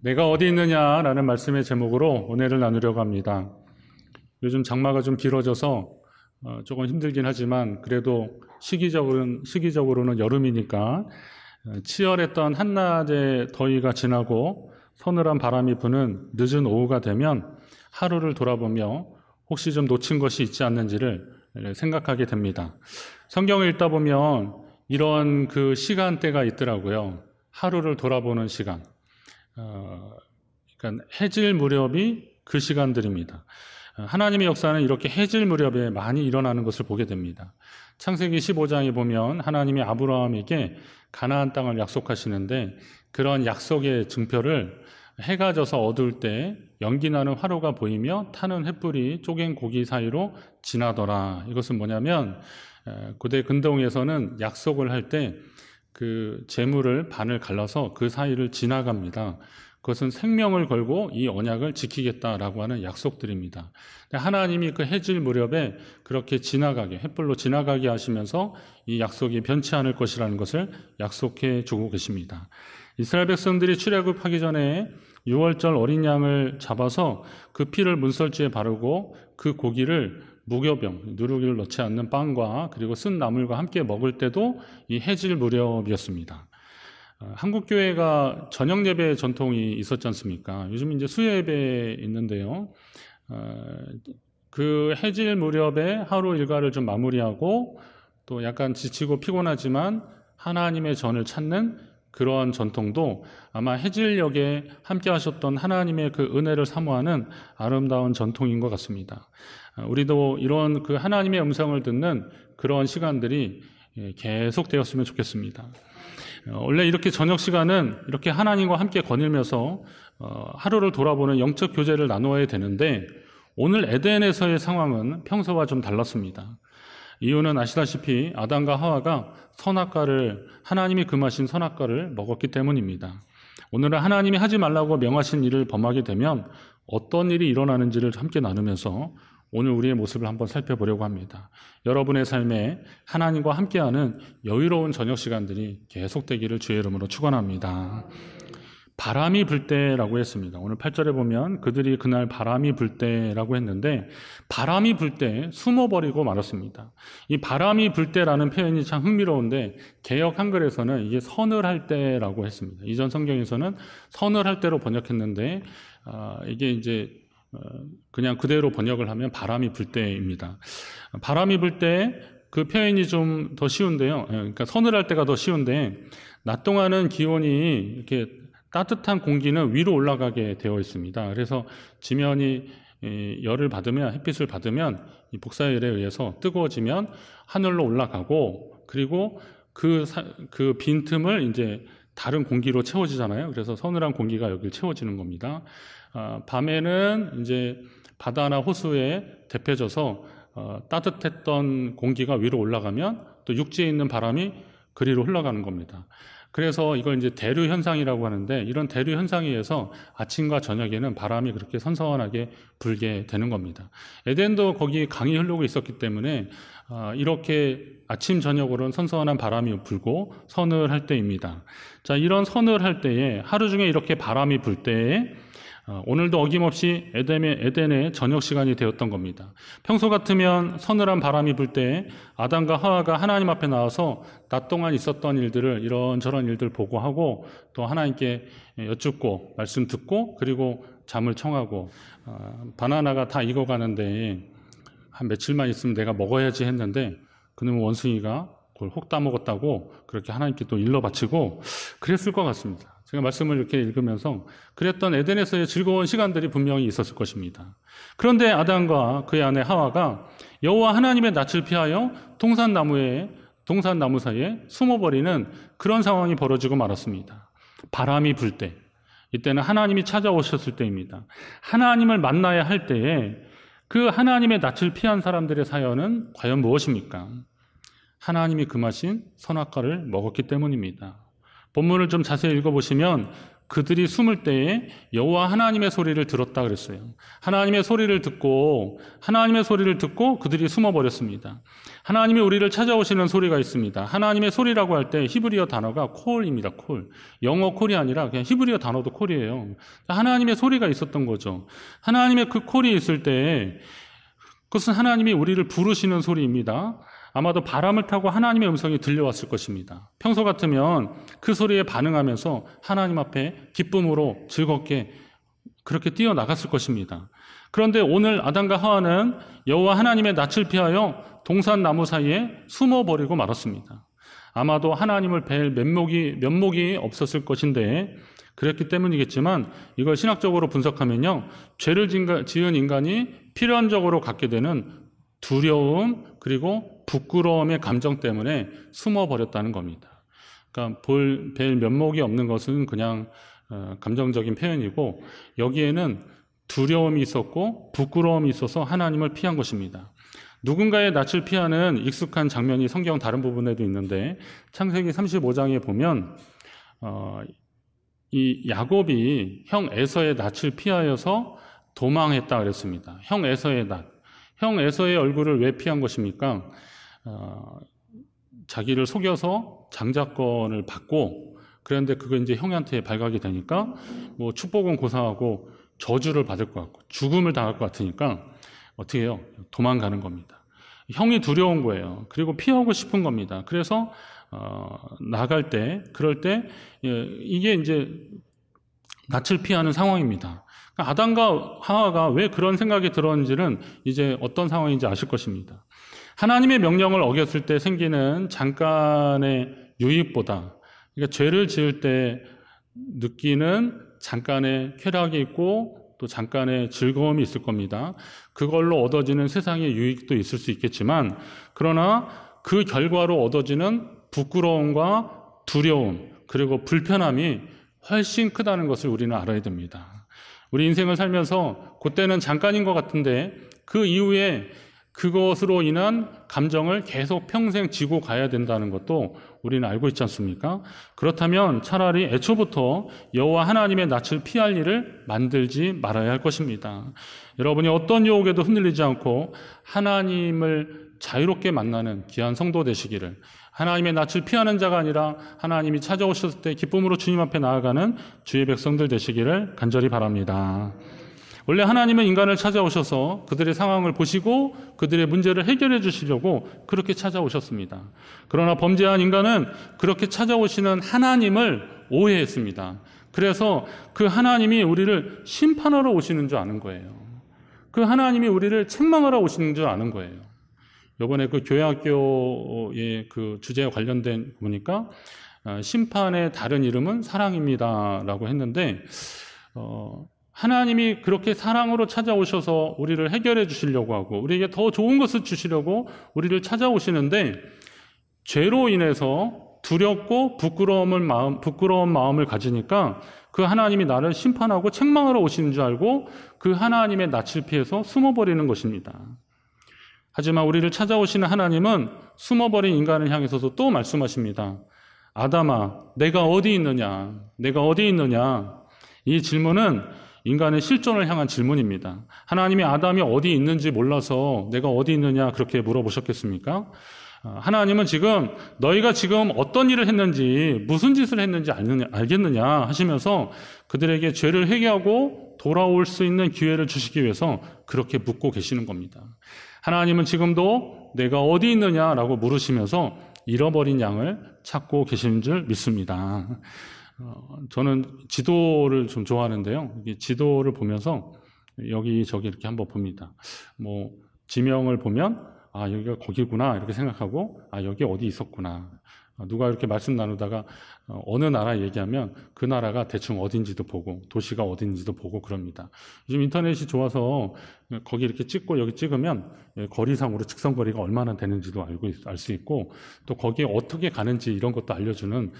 내가 어디 있느냐라는 말씀의 제목으로 은혜를 나누려고 합니다. 요즘 장마가 좀 길어져서 조금 힘들긴 하지만 그래도 시기적으로는 여름이니까 치열했던 한낮의 더위가 지나고 서늘한 바람이 부는 늦은 오후가 되면 하루를 돌아보며 혹시 좀 놓친 것이 있지 않는지를 생각하게 됩니다. 성경을 읽다 보면 이런 그 시간대가 있더라고요. 하루를 돌아보는 시간. 그러니까 해질 무렵이 그 시간들입니다. 하나님의 역사는 이렇게 해질 무렵에 많이 일어나는 것을 보게 됩니다. 창세기 15장에 보면 하나님이 아브라함에게 가나안 땅을 약속하시는데 그런 약속의 증표를 해가 져서 어두울 때 연기나는 화로가 보이며 타는 횃불이 쪼갠 고기 사이로 지나더라. 이것은 뭐냐면 고대 근동에서는 약속을 할 때 그 재물을 반을 갈라서 그 사이를 지나갑니다. 그것은 생명을 걸고 이 언약을 지키겠다라고 하는 약속들입니다. 하나님이 그 해질 무렵에 그렇게 지나가게, 횃불로 지나가게 하시면서 이 약속이 변치 않을 것이라는 것을 약속해 주고 계십니다. 이스라엘 백성들이 출애굽하기 전에 6월절 어린 양을 잡아서 그 피를 문설주에 바르고 그 고기를 무교병, 누룩을 넣지 않는 빵과 그리고 쓴 나물과 함께 먹을 때도 이 해질 무렵이었습니다. 한국 교회가 저녁 예배 전통이 있었지 않습니까? 요즘 이제 수요 예배 있는데요. 그 해질 무렵에 하루 일과를 좀 마무리하고 또 약간 지치고 피곤하지만 하나님의 전을 찾는 그러한 전통도 아마 해질녘에 함께 하셨던 하나님의 그 은혜를 사모하는 아름다운 전통인 것 같습니다. 우리도 이런 그 하나님의 음성을 듣는 그런 시간들이 계속 되었으면 좋겠습니다. 원래 이렇게 저녁 시간은 이렇게 하나님과 함께 거닐면서 하루를 돌아보는 영적 교제를 나누어야 되는데 오늘 에덴에서의 상황은 평소와 좀 달랐습니다. 이유는 아시다시피 아담과 하와가 선악과를 하나님이 금하신 선악과를 먹었기 때문입니다. 오늘은 하나님이 하지 말라고 명하신 일을 범하게 되면 어떤 일이 일어나는지를 함께 나누면서 오늘 우리의 모습을 한번 살펴보려고 합니다. 여러분의 삶에 하나님과 함께하는 여유로운 저녁 시간들이 계속되기를 주의 이름으로 축원합니다. 바람이 불 때라고 했습니다. 오늘 8절에 보면 그들이 그날 바람이 불 때라고 했는데 바람이 불 때 숨어버리고 말았습니다. 이 바람이 불 때라는 표현이 참 흥미로운데 개역 한글에서는 이게 서늘할 때라고 했습니다. 이전 성경에서는 서늘할 때로 번역했는데 이게 이제 그냥 그대로 번역을 하면 바람이 불 때입니다. 바람이 불 때 그 표현이 좀 더 쉬운데요. 그러니까 서늘할 때가 더 쉬운데 낮 동안은 기온이 이렇게 따뜻한 공기는 위로 올라가게 되어 있습니다. 그래서 지면이 열을 받으면 햇빛을 받으면 이 복사열에 의해서 뜨거워지면 하늘로 올라가고 그리고 그 빈틈을 이제 다른 공기로 채워지잖아요. 그래서 서늘한 공기가 여기를 채워지는 겁니다. 밤에는 이제 바다나 호수에 데펴져서 따뜻했던 공기가 위로 올라가면 또 육지에 있는 바람이 그리로 흘러가는 겁니다. 그래서 이걸 이제 대류 현상이라고 하는데 이런 대류 현상에 의해서 아침과 저녁에는 바람이 그렇게 선선하게 불게 되는 겁니다. 에덴도 거기 강이 흐르고 있었기 때문에 이렇게 아침 저녁으로는 선선한 바람이 불고 서늘할 때입니다. 자, 이런 서늘할 때에 하루 중에 이렇게 바람이 불 때에 오늘도 어김없이 에덴의 저녁 시간이 되었던 겁니다. 평소 같으면 서늘한 바람이 불 때 아담과 하와가 하나님 앞에 나와서 낮 동안 있었던 일들을 이런저런 일들 보고하고 또 하나님께 여쭙고 말씀 듣고 그리고 잠을 청하고 바나나가 다 익어가는데 한 며칠만 있으면 내가 먹어야지 했는데 그놈의 원숭이가 그걸 혹 따먹었다고 그렇게 하나님께 또 일러 바치고 그랬을 것 같습니다. 제가 말씀을 이렇게 읽으면서 그랬던 에덴에서의 즐거운 시간들이 분명히 있었을 것입니다. 그런데 아담과 그의 아내 하와가 여호와 하나님의 낯을 피하여 동산나무 사이에 숨어버리는 그런 상황이 벌어지고 말았습니다. 바람이 불 때, 이때는 하나님이 찾아오셨을 때입니다. 하나님을 만나야 할 때에 그 하나님의 낯을 피한 사람들의 사연은 과연 무엇입니까? 하나님이 금하신 선악과를 먹었기 때문입니다. 본문을 좀 자세히 읽어보시면 그들이 숨을 때에 여호와 하나님의 소리를 들었다 그랬어요. 하나님의 소리를 듣고 그들이 숨어버렸습니다. 하나님이 우리를 찾아오시는 소리가 있습니다. 하나님의 소리라고 할 때 히브리어 단어가 콜입니다. 콜. 영어 콜이 아니라 그냥 히브리어 단어도 콜이에요. 하나님의 소리가 있었던 거죠. 하나님의 그 콜이 있을 때 그것은 하나님이 우리를 부르시는 소리입니다. 아마도 바람을 타고 하나님의 음성이 들려왔을 것입니다. 평소 같으면 그 소리에 반응하면서 하나님 앞에 기쁨으로 즐겁게 그렇게 뛰어나갔을 것입니다. 그런데 오늘 아담과 하와는 여호와 하나님의 낯을 피하여 동산 나무 사이에 숨어버리고 말았습니다. 아마도 하나님을 뵐 면목이 없었을 것인데 그랬기 때문이겠지만 이걸 신학적으로 분석하면요, 죄를 지은 인간이 필연적으로 갖게 되는 두려움 그리고 부끄러움의 감정 때문에 숨어버렸다는 겁니다. 그러니까 뵐 면목이 없는 것은 그냥 감정적인 표현이고 여기에는 두려움이 있었고 부끄러움이 있어서 하나님을 피한 것입니다. 누군가의 낯을 피하는 익숙한 장면이 성경 다른 부분에도 있는데 창세기 35장에 보면 이 야곱이 형 에서의 낯을 피하여서 도망했다 그랬습니다. 형 에서의 낯. 형 에서의 얼굴을 왜 피한 것입니까? 자기를 속여서 장자권을 받고 그런데 그거 이제 형한테 발각이 되니까 뭐 축복은 고사하고 저주를 받을 것 같고 죽음을 당할 것 같으니까 어떻게 해요? 도망가는 겁니다. 형이 두려운 거예요. 그리고 피하고 싶은 겁니다. 그래서 나갈 때 그럴 때 이게 이제 낯을 피하는 상황입니다. 아담과 하와가 왜 그런 생각이 들었는지는 이제 어떤 상황인지 아실 것입니다. 하나님의 명령을 어겼을 때 생기는 잠깐의 유익보다, 그러니까 죄를 지을 때 느끼는 잠깐의 쾌락이 있고 또 잠깐의 즐거움이 있을 겁니다. 그걸로 얻어지는 세상의 유익도 있을 수 있겠지만 그러나 그 결과로 얻어지는 부끄러움과 두려움 그리고 불편함이 훨씬 크다는 것을 우리는 알아야 됩니다. 우리 인생을 살면서 그때는 잠깐인 것 같은데 그 이후에 그것으로 인한 감정을 계속 평생 지고 가야 된다는 것도 우리는 알고 있지 않습니까? 그렇다면 차라리 애초부터 여호와 하나님의 낯을 피할 일을 만들지 말아야 할 것입니다. 여러분이 어떤 유혹에도 흔들리지 않고 하나님을 자유롭게 만나는 귀한 성도 되시기를, 하나님의 낯을 피하는 자가 아니라 하나님이 찾아오셨을 때 기쁨으로 주님 앞에 나아가는 주의 백성들 되시기를 간절히 바랍니다. 원래 하나님은 인간을 찾아오셔서 그들의 상황을 보시고 그들의 문제를 해결해 주시려고 그렇게 찾아오셨습니다. 그러나 범죄한 인간은 그렇게 찾아오시는 하나님을 오해했습니다. 그래서 그 하나님이 우리를 심판하러 오시는 줄 아는 거예요. 그 하나님이 우리를 책망하러 오시는 줄 아는 거예요. 이번에 그 교회학교의 그 주제와 관련된 보니까 심판의 다른 이름은 사랑입니다라고 했는데 하나님이 그렇게 사랑으로 찾아오셔서 우리를 해결해 주시려고 하고 우리에게 더 좋은 것을 주시려고 우리를 찾아오시는데 죄로 인해서 두렵고 부끄러운 마음을 가지니까 그 하나님이 나를 심판하고 책망하러 오시는 줄 알고 그 하나님의 낯을 피해서 숨어버리는 것입니다. 하지만 우리를 찾아오시는 하나님은 숨어버린 인간을 향해서도 또 말씀하십니다. 아담아, 내가 어디 있느냐? 내가 어디 있느냐? 이 질문은 인간의 실존을 향한 질문입니다. 하나님이 아담이 어디 있는지 몰라서 내가 어디 있느냐 그렇게 물어보셨겠습니까? 하나님은 지금 너희가 지금 어떤 일을 했는지 무슨 짓을 했는지 알겠느냐 하시면서 그들에게 죄를 회개하고 돌아올 수 있는 기회를 주시기 위해서 그렇게 묻고 계시는 겁니다. 하나님은 지금도 내가 어디 있느냐라고 물으시면서 잃어버린 양을 찾고 계시는 줄 믿습니다. 저는 지도를 좀 좋아하는데요. 지도를 보면서 여기저기 이렇게 한번 봅니다. 뭐 지명을 보면 아 여기가 거기구나 이렇게 생각하고 아 여기 어디 있었구나. 누가 이렇게 말씀 나누다가 어느 나라 얘기하면 그 나라가 대충 어딘지도 보고 도시가 어딘지도 보고 그럽니다. 요즘 인터넷이 좋아서 거기 이렇게 찍고 여기 찍으면 거리상으로 직선거리가 얼마나 되는지도 알 수 있고 또 거기에 어떻게 가는지 이런 것도 알려주는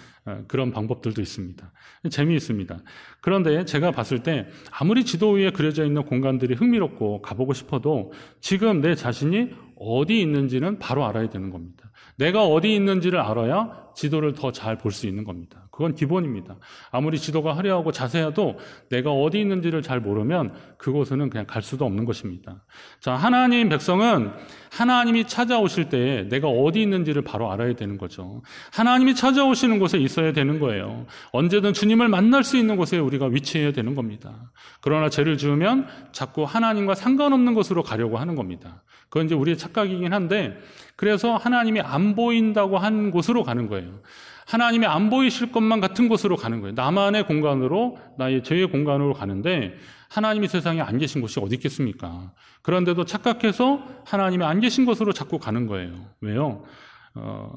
그런 방법들도 있습니다. 재미있습니다. 그런데 제가 봤을 때 아무리 지도 위에 그려져 있는 공간들이 흥미롭고 가보고 싶어도 지금 내 자신이 어디 있는지는 바로 알아야 되는 겁니다. 내가 어디 있는지를 알아야 지도를 더 잘 볼 수 있는 겁니다. 그건 기본입니다. 아무리 지도가 화려하고 자세해도 내가 어디 있는지를 잘 모르면 그곳은 그냥 갈 수도 없는 것입니다. 자, 하나님 백성은 하나님이 찾아오실 때 내가 어디 있는지를 바로 알아야 되는 거죠. 하나님이 찾아오시는 곳에 있어야 되는 거예요. 언제든 주님을 만날 수 있는 곳에 우리가 위치해야 되는 겁니다. 그러나 죄를 지으면 자꾸 하나님과 상관없는 곳으로 가려고 하는 겁니다. 그건 이제 우리의 착각이긴 한데, 그래서 하나님이 안 보인다고 한 곳으로 가는 거예요. 하나님이 안 보이실 것만 같은 곳으로 가는 거예요. 나만의 공간으로, 나의 죄의 공간으로 가는데 하나님이 세상에 안 계신 곳이 어디 있겠습니까? 그런데도 착각해서 하나님이 안 계신 곳으로 자꾸 가는 거예요. 왜요?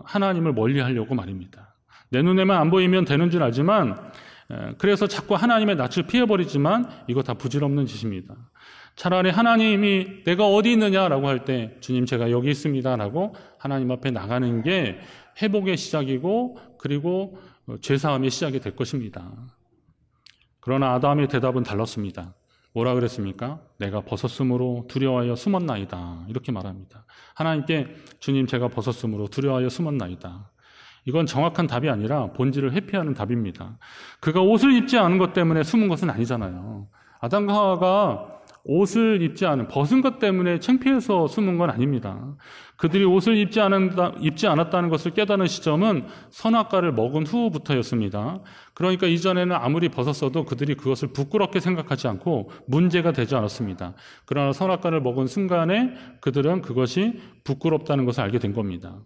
하나님을 멀리 하려고 말입니다. 내 눈에만 안 보이면 되는 줄 알지만, 그래서 자꾸 하나님의 낯을 피해버리지만 이거 다 부질없는 짓입니다. 차라리 하나님이 내가 어디 있느냐라고 할 때 주님 제가 여기 있습니다 라고 하나님 앞에 나가는 게 회복의 시작이고, 그리고 죄사함의 시작이 될 것입니다. 그러나 아담의 대답은 달랐습니다. 뭐라 그랬습니까? 내가 벗었으므로 두려워하여 숨었나이다, 이렇게 말합니다. 하나님께 주님 제가 벗었으므로 두려워하여 숨었나이다. 이건 정확한 답이 아니라 본질을 회피하는 답입니다. 그가 옷을 입지 않은 것 때문에 숨은 것은 아니잖아요. 아담과 하와가 옷을 입지 않은, 벗은 것 때문에 창피해서 숨은 건 아닙니다. 그들이 옷을 입지 않았다는 것을 깨달은 시점은 선악과를 먹은 후부터였습니다. 그러니까 이전에는 아무리 벗었어도 그들이 그것을 부끄럽게 생각하지 않고 문제가 되지 않았습니다. 그러나 선악과를 먹은 순간에 그들은 그것이 부끄럽다는 것을 알게 된 겁니다.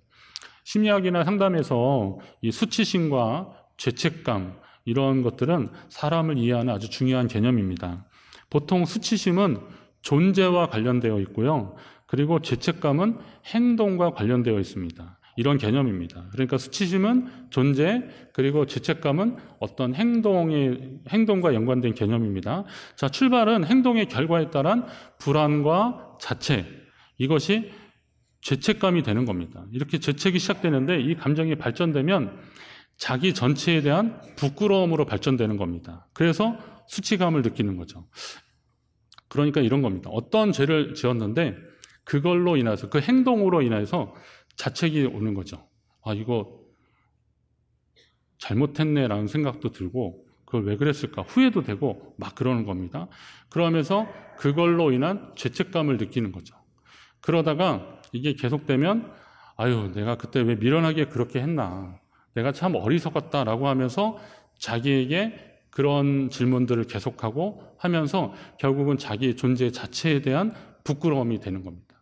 심리학이나 상담에서 이 수치심과 죄책감, 이런 것들은 사람을 이해하는 아주 중요한 개념입니다. 보통 수치심은 존재와 관련되어 있고요. 그리고 죄책감은 행동과 관련되어 있습니다. 이런 개념입니다. 그러니까 수치심은 존재, 그리고 죄책감은 어떤 행동과 연관된 개념입니다. 자, 출발은 행동의 결과에 따른 불안과 자책, 이것이 죄책감이 되는 겁니다. 이렇게 죄책이 시작되는데 이 감정이 발전되면 자기 전체에 대한 부끄러움으로 발전되는 겁니다. 그래서 수치감을 느끼는 거죠. 그러니까 이런 겁니다. 어떤 죄를 지었는데 그걸로 인해서, 그 행동으로 인해서 자책이 오는 거죠. 아, 이거 잘못했네라는 생각도 들고, 그걸 왜 그랬을까 후회도 되고 막 그러는 겁니다. 그러면서 그걸로 인한 죄책감을 느끼는 거죠. 그러다가 이게 계속되면 아유, 내가 그때 왜 미련하게 그렇게 했나, 내가 참 어리석었다라고 하면서 자기에게 그런 질문들을 계속하고 하면서 결국은 자기 존재 자체에 대한 부끄러움이 되는 겁니다.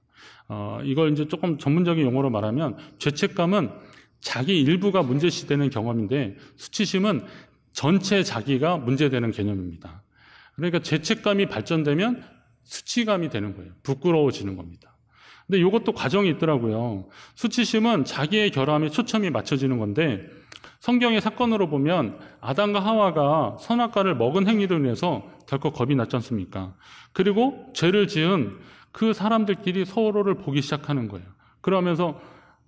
이걸 이제 조금 전문적인 용어로 말하면 죄책감은 자기 일부가 문제시되는 경험인데, 수치심은 전체 자기가 문제되는 개념입니다. 그러니까 죄책감이 발전되면 수치감이 되는 거예요. 부끄러워지는 겁니다. 근데 이것도 과정이 있더라고요. 수치심은 자기의 결함에 초점이 맞춰지는 건데, 성경의 사건으로 보면 아담과 하와가 선악과를 먹은 행위로 인해서 덜컥 겁이 났지 않습니까? 그리고 죄를 지은 그 사람들끼리 서로를 보기 시작하는 거예요. 그러면서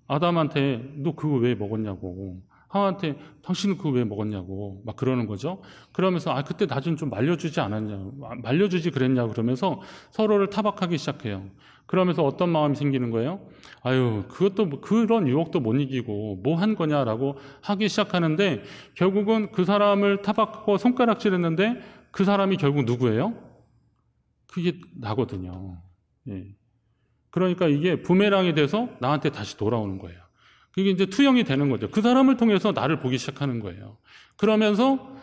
아담한테 너 그거 왜 먹었냐고, 하와한테 당신은 그거 왜 먹었냐고 막 그러는 거죠. 그러면서 그때 나 좀 말려주지 않았냐, 말려주지 그랬냐, 그러면서 서로를 타박하기 시작해요. 그러면서 어떤 마음이 생기는 거예요? 아유, 그것도, 그런 유혹도 못 이기고 뭐 한 거냐라고 하기 시작하는데, 결국은 그 사람을 타박하고 손가락질 했는데 그 사람이 결국 누구예요? 그게 나거든요. 예. 그러니까 이게 부메랑이 돼서 나한테 다시 돌아오는 거예요. 그게 이제 투영이 되는 거죠. 그 사람을 통해서 나를 보기 시작하는 거예요. 그러면서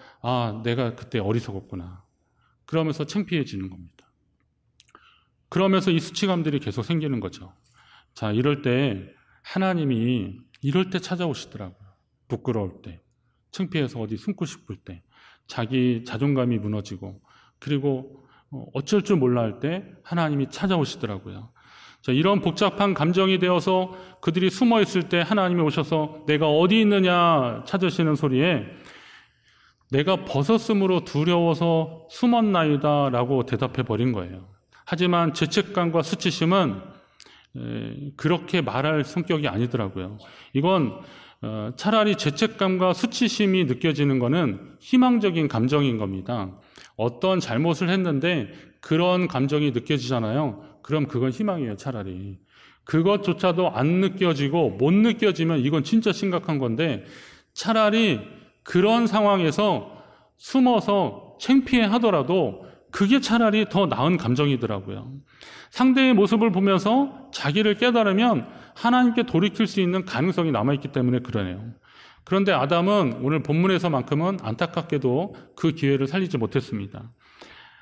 내가 그때 어리석었구나, 그러면서 창피해지는 겁니다. 그러면서 이 수치감들이 계속 생기는 거죠. 자, 이럴 때 하나님이 이럴 때 찾아오시더라고요. 부끄러울 때, 창피해서 어디 숨고 싶을 때, 자기 자존감이 무너지고, 그리고 어쩔 줄 몰라 할 때 하나님이 찾아오시더라고요. 자, 이런 복잡한 감정이 되어서 그들이 숨어 있을 때 하나님이 오셔서 내가 어디 있느냐 찾으시는 소리에 내가 벗었으므로 두려워서 숨었나이다 라고 대답해 버린 거예요. 하지만 죄책감과 수치심은 그렇게 말할 성격이 아니더라고요. 이건 차라리 죄책감과 수치심이 느껴지는 것은 희망적인 감정인 겁니다. 어떤 잘못을 했는데 그런 감정이 느껴지잖아요. 그럼 그건 희망이에요, 차라리. 그것조차도 안 느껴지고 못 느껴지면 이건 진짜 심각한 건데, 차라리 그런 상황에서 숨어서 창피해 하더라도 그게 차라리 더 나은 감정이더라고요. 상대의 모습을 보면서 자기를 깨달으면 하나님께 돌이킬 수 있는 가능성이 남아있기 때문에 그러네요. 그런데 아담은 오늘 본문에서만큼은 안타깝게도 그 기회를 살리지 못했습니다.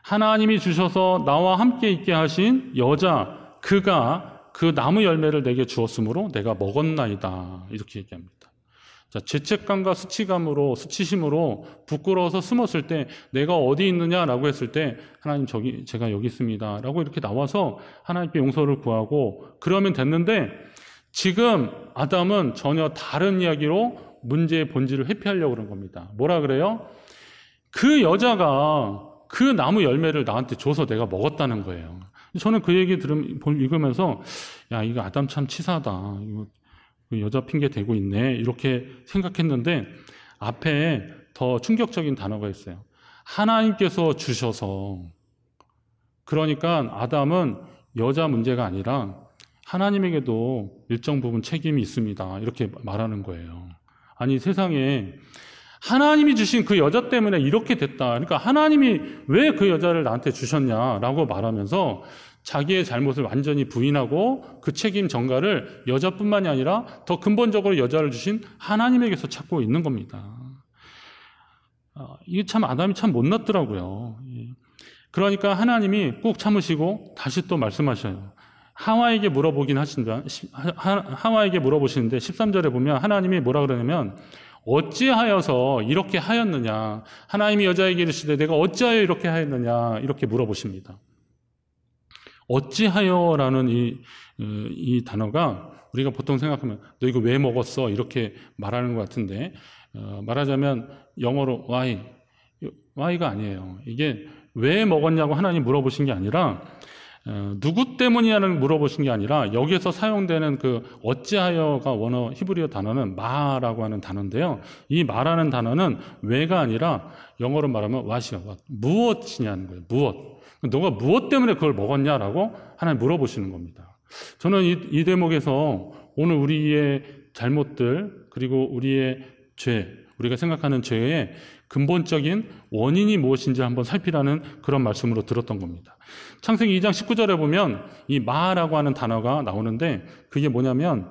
하나님이 주셔서 나와 함께 있게 하신 여자, 그가 그 나무 열매를 내게 주었으므로 내가 먹었나이다, 이렇게 얘기합니다. 자, 죄책감과 수치심으로 부끄러워서 숨었을 때 내가 어디 있느냐라고 했을 때 하나님 제가 여기 있습니다 라고 이렇게 나와서 하나님께 용서를 구하고 그러면 됐는데, 지금 아담은 전혀 다른 이야기로 문제의 본질을 회피하려고 그런 겁니다. 뭐라 그래요? 그 여자가 그 나무 열매를 나한테 줘서 내가 먹었다는 거예요. 저는 그 얘기 읽으면서 야, 이거 아담 참 치사하다, 이거 여자 핑계 대고 있네, 이렇게 생각했는데 앞에 더 충격적인 단어가 있어요. 하나님께서 주셔서. 그러니까 아담은 여자 문제가 아니라 하나님에게도 일정 부분 책임이 있습니다, 이렇게 말하는 거예요. 아니, 세상에 하나님이 주신 그 여자 때문에 이렇게 됐다, 그러니까 하나님이 왜 그 여자를 나한테 주셨냐라고 말하면서 자기의 잘못을 완전히 부인하고 그 책임 전가를 여자뿐만이 아니라 더 근본적으로 여자를 주신 하나님에게서 찾고 있는 겁니다. 이게 참 아담이 참 못났더라고요. 그러니까 하나님이 꾹 참으시고 다시 또 말씀하셔요. 하와에게 물어보시는데 13절에 보면 하나님이 뭐라 그러냐면 어찌하여서 이렇게 하였느냐, 하나님이 여자에게 이르시되 내가 어찌하여 이렇게 하였느냐, 이렇게 물어보십니다. 어찌하여라는 이 단어가 우리가 보통 생각하면 너 이거 왜 먹었어, 이렇게 말하는 것 같은데, 말하자면 영어로 why가 아니에요. 이게 왜 먹었냐고 하나님 물어보신 게 아니라 누구 때문이냐는 물어보신 게 아니라 여기에서 사용되는 그 어찌하여가 원어 히브리어 단어는 마라고 하는 단어인데요. 이 마라는 단어는 왜가 아니라 영어로 말하면 what이요. 무엇이냐는 거예요. 무엇. 너가 무엇 때문에 그걸 먹었냐라고 하나님 물어보시는 겁니다. 저는 이 대목에서 오늘 우리의 잘못들, 그리고 우리의 죄, 우리가 생각하는 죄의 근본적인 원인이 무엇인지 한번 살피라는 그런 말씀으로 들었던 겁니다. 창세기 2장 19절에 보면 이 마라고 하는 단어가 나오는데, 그게 뭐냐면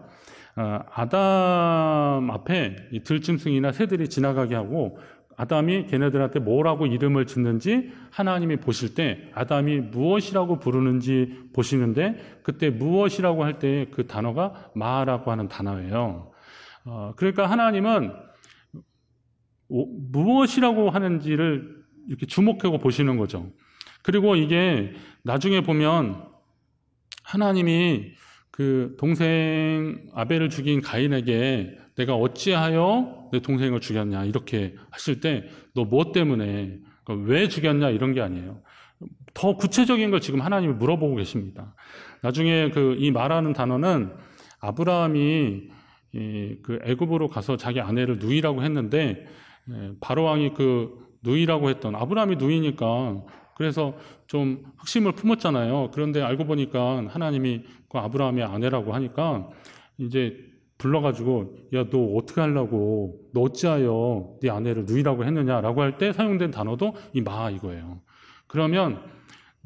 아담 앞에 이 들짐승이나 새들이 지나가게 하고 아담이 걔네들한테 뭐라고 이름을 짓는지 하나님이 보실 때 아담이 무엇이라고 부르는지 보시는데, 그때 무엇이라고 할 때 그 단어가 마라고 하는 단어예요. 그러니까 하나님은 무엇이라고 하는지를 이렇게 주목하고 보시는 거죠. 그리고 이게 나중에 보면 하나님이 그 동생 아벨을 죽인 가인에게 내가 어찌하여 내 동생을 죽였냐, 이렇게 하실 때 너 뭐 때문에, 왜 죽였냐, 이런 게 아니에요. 더 구체적인 걸 지금 하나님이 물어보고 계십니다. 나중에 이 말하는 단어는 아브라함이 그 애굽으로 가서 자기 아내를 누이라고 했는데, 바로왕이 그 누이라고 했던, 아브라함이 누이니까 그래서 좀 확심을 품었잖아요. 그런데 알고 보니까 하나님이 그 아브라함의 아내라고 하니까 이제 불러가지고 야, 너 어떻게 하려고, 너 어찌하여 네 아내를 누이라고 했느냐라고 할 때 사용된 단어도 이 마, 이거예요. 그러면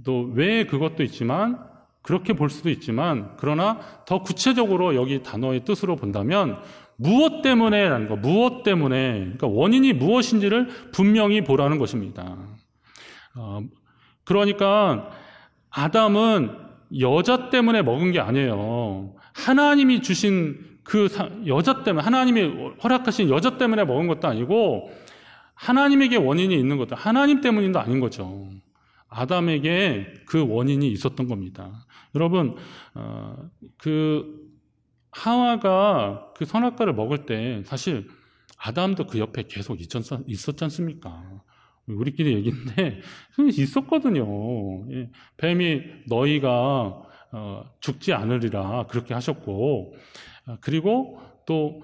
또 왜, 그것도 있지만 그렇게 볼 수도 있지만, 그러나 더 구체적으로 여기 단어의 뜻으로 본다면 무엇 때문에라는 거, 무엇 때문에, 그러니까 원인이 무엇인지를 분명히 보라는 것입니다. 그러니까 아담은 여자 때문에 먹은 게 아니에요. 하나님이 주신 그 여자 때문에, 하나님이 허락하신 여자 때문에 먹은 것도 아니고 하나님에게 원인이 있는 것도 하나님 때문도 아닌 거죠. 아담에게 그 원인이 있었던 겁니다. 여러분, 그 하와가 그 선악과를 먹을 때 사실 아담도 그 옆에 계속 있었지 않습니까? 우리끼리 얘기인데 있었거든요. 뱀이 너희가 죽지 않으리라 그렇게 하셨고, 그리고 또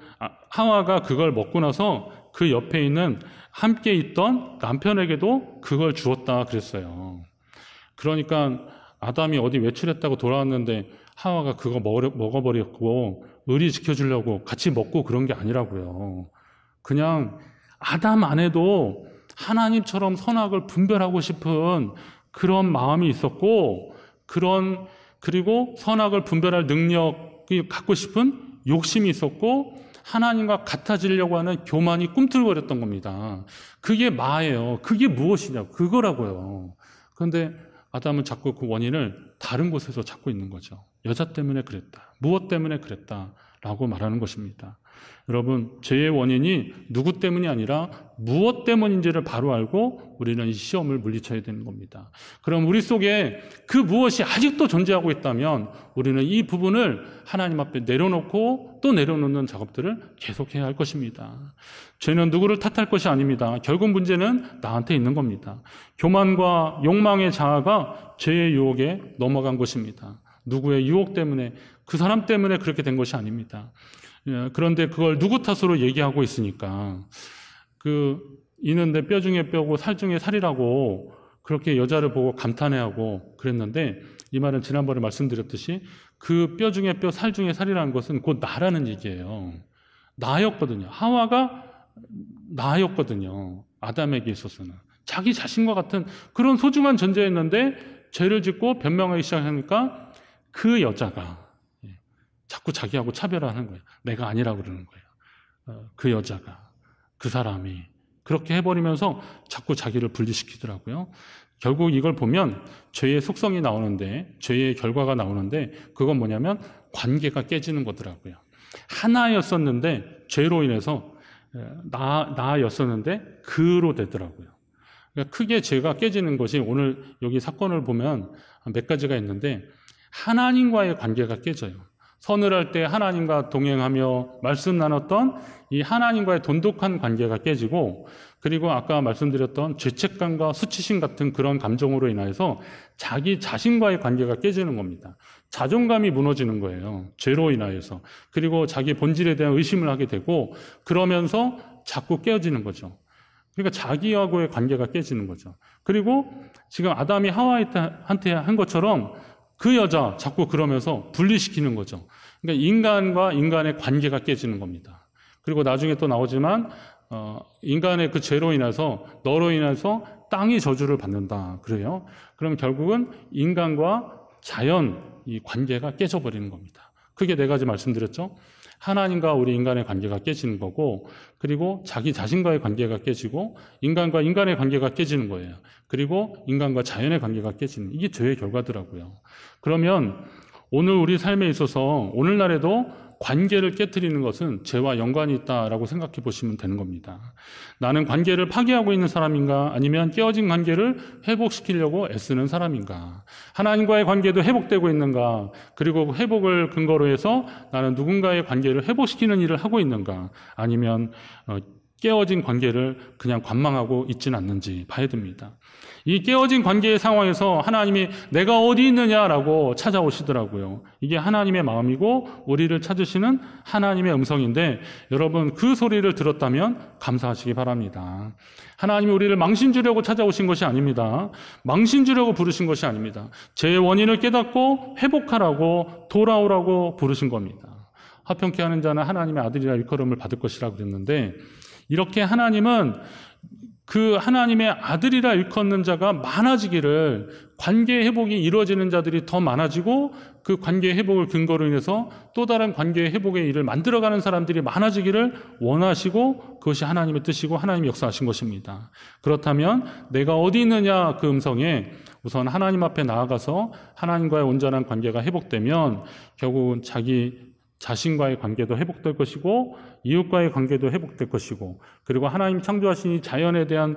하와가 그걸 먹고 나서 그 옆에 있는 함께 있던 남편에게도 그걸 주었다 그랬어요. 그러니까 아담이 어디 외출했다고 돌아왔는데 하와가 그거 먹어버렸고 의리 지켜주려고 같이 먹고 그런 게 아니라고요. 그냥 아담 안에도 하나님처럼 선악을 분별하고 싶은 그런 마음이 있었고, 그리고 선악을 분별할 능력이 갖고 싶은 욕심이 있었고, 하나님과 같아지려고 하는 교만이 꿈틀거렸던 겁니다. 그게 마예요. 그게 무엇이냐고, 그거라고요. 그런데 아담은 자꾸 그 원인을 다른 곳에서 찾고 있는 거죠. 여자 때문에 그랬다, 무엇 때문에 그랬다 라고 말하는 것입니다. 여러분, 죄의 원인이 누구 때문이 아니라 무엇 때문인지를 바로 알고 우리는 이 시험을 물리쳐야 되는 겁니다. 그럼 우리 속에 그 무엇이 아직도 존재하고 있다면 우리는 이 부분을 하나님 앞에 내려놓고 또 내려놓는 작업들을 계속해야 할 것입니다. 죄는 누구를 탓할 것이 아닙니다. 결국 문제는 나한테 있는 겁니다. 교만과 욕망의 자아가 죄의 유혹에 넘어간 것입니다. 누구의 유혹 때문에, 그 사람 때문에 그렇게 된 것이 아닙니다. 그런데 그걸 누구 탓으로 얘기하고 있으니까, 이는데 뼈 중에 뼈고 살 중에 살이라고 그렇게 여자를 보고 감탄해하고 그랬는데, 이 말은 지난번에 말씀드렸듯이 그 뼈 중에 뼈, 살 중에 살이라는 것은 곧 나라는 얘기예요. 나였거든요. 하와가 나였거든요. 아담에게 있어서는. 자기 자신과 같은 그런 소중한 존재였는데 죄를 짓고 변명하기 시작하니까 그 여자가 자꾸 자기하고 차별화하는 거예요. 내가 아니라고 그러는 거예요. 그 여자가, 그 사람이 그렇게 해버리면서 자꾸 자기를 분리시키더라고요. 결국 이걸 보면 죄의 속성이 나오는데, 죄의 결과가 나오는데, 그건 뭐냐면 관계가 깨지는 거더라고요. 하나였었는데 죄로 인해서 나였었는데 그로 되더라고요. 그러니까 크게 죄가 깨지는 것이, 오늘 여기 사건을 보면 몇 가지가 있는데, 하나님과의 관계가 깨져요. 선을 할 때 하나님과 동행하며 말씀 나눴던 이 하나님과의 돈독한 관계가 깨지고, 그리고 아까 말씀드렸던 죄책감과 수치심 같은 그런 감정으로 인해서 자기 자신과의 관계가 깨지는 겁니다. 자존감이 무너지는 거예요. 죄로 인하여서. 그리고 자기 본질에 대한 의심을 하게 되고, 그러면서 자꾸 깨어지는 거죠. 그러니까 자기하고의 관계가 깨지는 거죠. 그리고 지금 아담이 하와한테 한 것처럼 그 여자 자꾸 그러면서 분리시키는 거죠. 그러니까 인간과 인간의 관계가 깨지는 겁니다. 그리고 나중에 또 나오지만 인간의 그 죄로 인해서, 너로 인해서 땅이 저주를 받는다 그래요. 그럼 결국은 인간과 자연, 이 관계가 깨져버리는 겁니다. 크게 네 가지 말씀드렸죠. 하나님과 우리 인간의 관계가 깨지는 거고, 그리고 자기 자신과의 관계가 깨지고, 인간과 인간의 관계가 깨지는 거예요. 그리고 인간과 자연의 관계가 깨지는, 이게 죄의 결과더라고요. 그러면 오늘 우리 삶에 있어서 오늘날에도 관계를 깨트리는 것은 죄와 연관이 있다라고 생각해 보시면 되는 겁니다. 나는 관계를 파괴하고 있는 사람인가, 아니면 깨어진 관계를 회복시키려고 애쓰는 사람인가, 하나님과의 관계도 회복되고 있는가, 그리고 회복을 근거로 해서 나는 누군가의 관계를 회복시키는 일을 하고 있는가, 아니면 깨어진 관계를 그냥 관망하고 있지는 않는지 봐야 됩니다. 이 깨어진 관계의 상황에서 하나님이 내가 어디 있느냐라고 찾아오시더라고요. 이게 하나님의 마음이고 우리를 찾으시는 하나님의 음성인데, 여러분 그 소리를 들었다면 감사하시기 바랍니다. 하나님이 우리를 망신 주려고 찾아오신 것이 아닙니다. 망신 주려고 부르신 것이 아닙니다. 죄의 원인을 깨닫고 회복하라고, 돌아오라고 부르신 겁니다. 화평케 하는 자는 하나님의 아들이라 일컬음을 받을 것이라 그랬는데, 이렇게 하나님은 그 하나님의 아들이라 일컫는 자가 많아지기를, 관계 회복이 이루어지는 자들이 더 많아지고, 그 관계 회복을 근거로 인해서 또 다른 관계 회복의 일을 만들어가는 사람들이 많아지기를 원하시고, 그것이 하나님의 뜻이고 하나님이 역사하신 것입니다. 그렇다면 내가 어디 있느냐 그 음성에 우선 하나님 앞에 나아가서 하나님과의 온전한 관계가 회복되면 결국은 자기 자신과의 관계도 회복될 것이고, 이웃과의 관계도 회복될 것이고, 그리고 하나님 창조하신 이 자연에 대한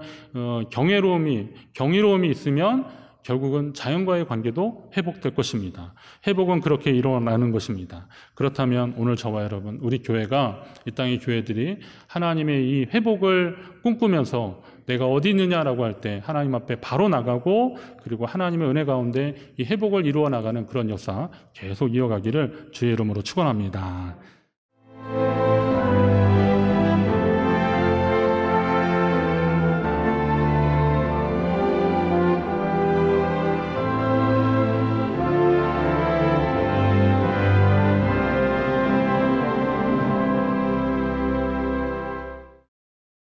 경이로움이 있으면 결국은 자연과의 관계도 회복될 것입니다. 회복은 그렇게 일어나는 것입니다. 그렇다면 오늘 저와 여러분, 우리 교회가, 이 땅의 교회들이 하나님의 이 회복을 꿈꾸면서 내가 어디 있느냐라고 할 때 하나님 앞에 바로 나가고, 그리고 하나님의 은혜 가운데 이 회복을 이루어 나가는 그런 역사 계속 이어가기를 주의 이름으로 축원합니다.